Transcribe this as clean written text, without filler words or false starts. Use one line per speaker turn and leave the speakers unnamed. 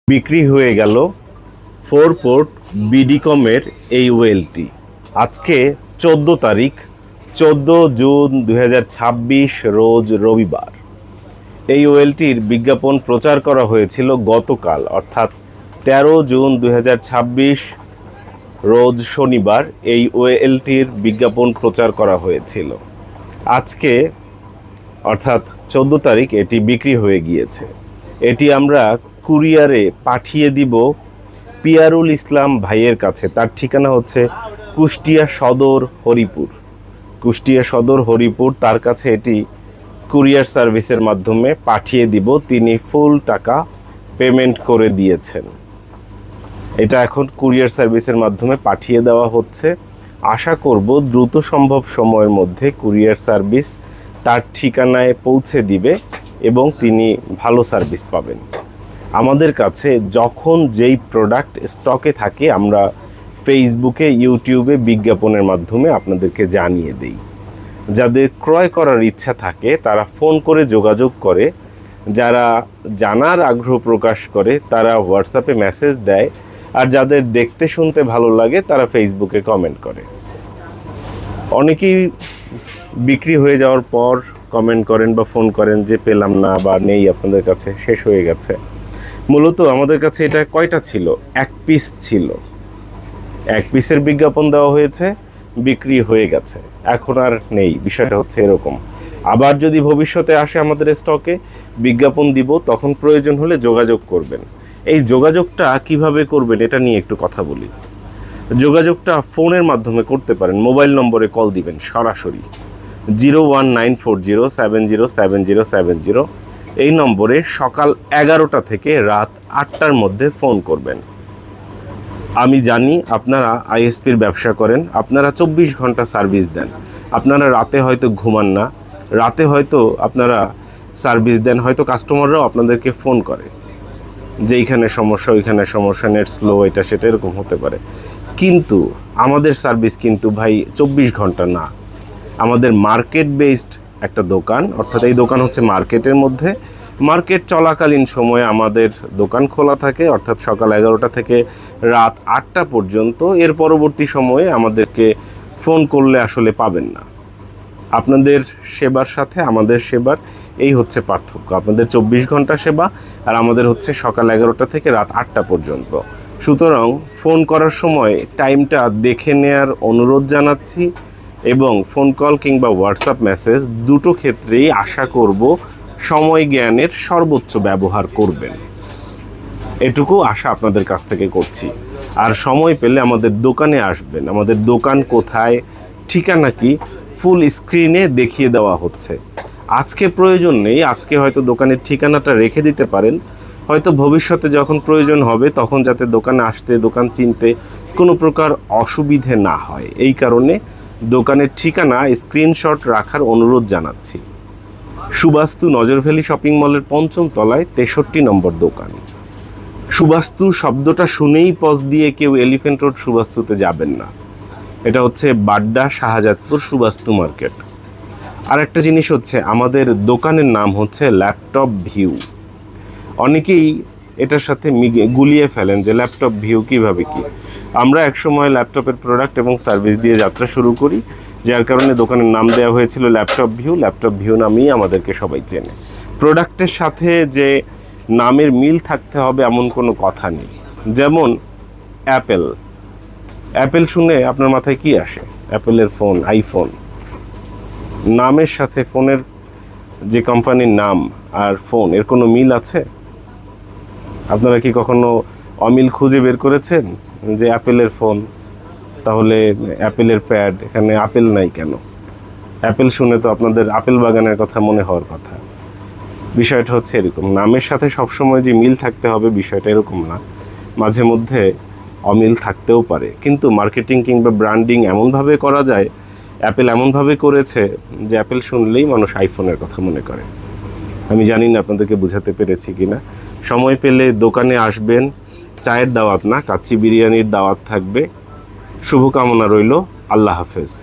বিক্রি হয়ে গেল 4 পোর্ট বিডিকমের এই ওয়েলটি। আজকে 14 তারিখ, 14 জুন 2026 রোজ রবিবার। এই ওয়েলটির বিজ্ঞাপন প্রচার করা হয়েছিল গতকাল, অর্থাৎ 13 জুন 2026 রোজ শনিবার এই ওয়েলটির বিজ্ঞাপন প্রচার করা হয়েছিল। আজকে অর্থাৎ 14 তারিখ এটি বিক্রি হয়ে গিয়েছে। এটি আমরা কুরিয়ারে পাঠিয়ে দিব পিয়ারুল ইসলাম ভাইয়ের কাছে। তার ঠিকানা হচ্ছে কুষ্টিয়া সদর হরিপুর। কুষ্টিয়া সদর হরিপুর, তার কাছে এটি কুরিয়ার সার্ভিসের মাধ্যমে পাঠিয়ে দিব। তিনি ফুল টাকা পেমেন্ট করে দিয়েছেন। এটা এখন কুরিয়ার সার্ভিসের মাধ্যমে পাঠিয়ে দেওয়া হচ্ছে। আশা করব দ্রুত সম্ভব সময়ের মধ্যে কুরিয়ার সার্ভিস তার ঠিকানায় পৌঁছে দিবে এবং তিনি ভালো সার্ভিস পাবেন। আমাদের কাছে যখন যেই প্রোডাক্ট স্টকে থাকে আমরা ফেসবুকে, ইউটিউবে বিজ্ঞাপনের মাধ্যমে আপনাদেরকে জানিয়ে দেই। যাদের ক্রয় করার ইচ্ছা থাকে তারা ফোন করে যোগাযোগ করে, যারা জানার আগ্রহ প্রকাশ করে তারা হোয়াটসঅ্যাপে মেসেজ দেয়, আর যাদের দেখতে শুনতে ভালো লাগে তারা ফেসবুকে কমেন্ট করে। অনেকেই বিক্রি হয়ে যাওয়ার পর কমেন্ট করেন বা ফোন করেন যে পেলাম না বা নেই আপনাদের কাছে, শেষ হয়ে গেছে। মূলত আমাদের কাছে এটা কয়টা ছিল? 1 পিস ছিল। 1 পিসের বিজ্ঞাপন দেওয়া হয়েছে, বিক্রি হয়ে গেছে, এখন আর নেই। বিষয়টা হচ্ছে এরকম। আবার যদি ভবিষ্যতে আসে আমাদের স্টকে, বিজ্ঞাপন দিব, তখন প্রয়োজন হলে যোগাযোগ করবেন। এই যোগাযোগটা কিভাবে করবেন এটা নিয়ে একটু কথা বলি। যোগাযোগটা ফোনের মাধ্যমে করতে পারেন। মোবাইল নম্বরে কল দিবেন সরাসরি 01940707070। এই নম্বরে সকাল 11টা থেকে রাত 8টার মধ্যে ফোন করবেন। আমি জানি আপনারা আইএসপির ব্যবসা করেন, আপনারা 24 ঘন্টা সার্ভিস দেন। আপনারা রাতে হয়তো ঘুমান না, রাতে হয়তো আপনারা সার্ভিস দেন, হয়তো কাস্টমাররাও আপনাদেরকে ফোন করে যে এইখানে সমস্যা, ওইখানে সমস্যা, নেট স্লো, এটা সেটা এরকম হতে পারে। কিন্তু আমাদের সার্ভিস কিন্তু ভাই 24 ঘন্টা না। আমাদের মার্কেট বেসড একটা দোকান, অর্থাৎ এই দোকান হচ্ছে মার্কেটের মধ্যে। মার্কেট চলাকালীন সময়ে আমাদের দোকান খোলা থাকে, অর্থাৎ সকাল 11টা থেকে রাত 8টা পর্যন্ত। এর পরবর্তী সময়ে আমাদেরকে ফোন করলে আসলে পাবেন না। আপনাদের সেবার সাথে আমাদের সেবার এই হচ্ছে পার্থক্য। আপনাদের 24 ঘন্টা সেবা, আর আমাদের হচ্ছে সকাল 11টা থেকে রাত 8টা পর্যন্ত। সুতরাং ফোন করার সময় টাইমটা দেখে নেয়ার অনুরোধ জানাচ্ছি, এবং ফোন কল কিংবা হোয়াটসঅ্যাপ মেসেজ দুটো ক্ষেত্রেই আশা করব সময় জ্ঞানের সর্বোচ্চ ব্যবহার করবেন। এটুকু আশা আপনাদের কাছ থেকে করছি। আর সময় পেলে আমাদের দোকানে আসবেন। আমাদের দোকান কোথায়, ঠিকানা কি, ফুল স্ক্রিনে দেখিয়ে দেওয়া হচ্ছে। আজকে প্রয়োজন নেই, আজকে হয়তো দোকানের ঠিকানাটা রেখে দিতে পারেন। হয়তো ভবিষ্যতে যখন প্রয়োজন হবে তখন যাতে দোকানে আসতে, দোকান চিনতে কোনো প্রকার অসুবিধে না হয়, এই কারণে দোকানের ঠিকানা স্ক্রিনশট রাখার অনুরোধ জানাচ্ছি। সুবাস্তু নজরভ্যালি শপিং মলের 5ম তলায় 63 নম্বর দোকান। সুবাস্তু শব্দটা শুনেই পজ দিয়ে কেউ এলিফ্যান্ট রোড সুবাস্তুতে যাবেন না। এটা হচ্ছে বাড্ডা শাহজাদপুর সুবাস্তু মার্কেট। আর একটা জিনিস হচ্ছে, আমাদের দোকানের নাম হচ্ছে ল্যাপটপ ভিউ। অনেকেই এটার সাথে গুলিয়ে ফেলেন যে ল্যাপটপ ভিউ কীভাবে কি। আমরা একসময় ল্যাপটপের প্রোডাক্ট এবং সার্ভিস দিয়ে যাত্রা শুরু করি, যার কারণে দোকানের নাম দেওয়া হয়েছিল ল্যাপটপ ভিউ। ল্যাপটপ ভিউ নামেই আমাদেরকে সবাই চেনে। প্রোডাক্টের সাথে যে নামের মিল থাকতে হবে এমন কোনো কথা নেই। যেমন অ্যাপেল, অ্যাপেল শুনে আপনার মাথায় কি আসে? অ্যাপেলের ফোন, আইফোন। নামের সাথে ফোনের যে কোম্পানির নাম আর ফোন, এর কোনো মিল আছে? আপনারা কি কখনো অমিল খুঁজে বের করেছেন যে অ্যাপেলের ফোন, তাহলে অ্যাপেলের প্যাড, এখানে আপেল নাই কেন? অ্যাপেল শুনে তো আপনাদের আপেল বাগানের কথা মনে হওয়ার কথা। বিষয়টা হচ্ছে এরকম, নামের সাথে সবসময় যে মিল থাকতে হবে বিষয়টা এরকম না, মাঝে মধ্যে অমিল থাকতেও পারে। কিন্তু মার্কেটিং কিংবা ব্র্যান্ডিং এমনভাবে করা যায়, অ্যাপেল এমনভাবে করেছে যে অ্যাপেল শুনলেই মানুষ আইফোনের কথা মনে করে। আমি জানি না আপনাদেরকে বোঝাতে পেরেছি কি না। সময় পেলে দোকানে আসবেন। চায়ের দাওয়াত না, কাচ্চি বিরিয়ানির দাওয়াত থাকবে। শুভকামনা রইল। আল্লাহ হাফেজ।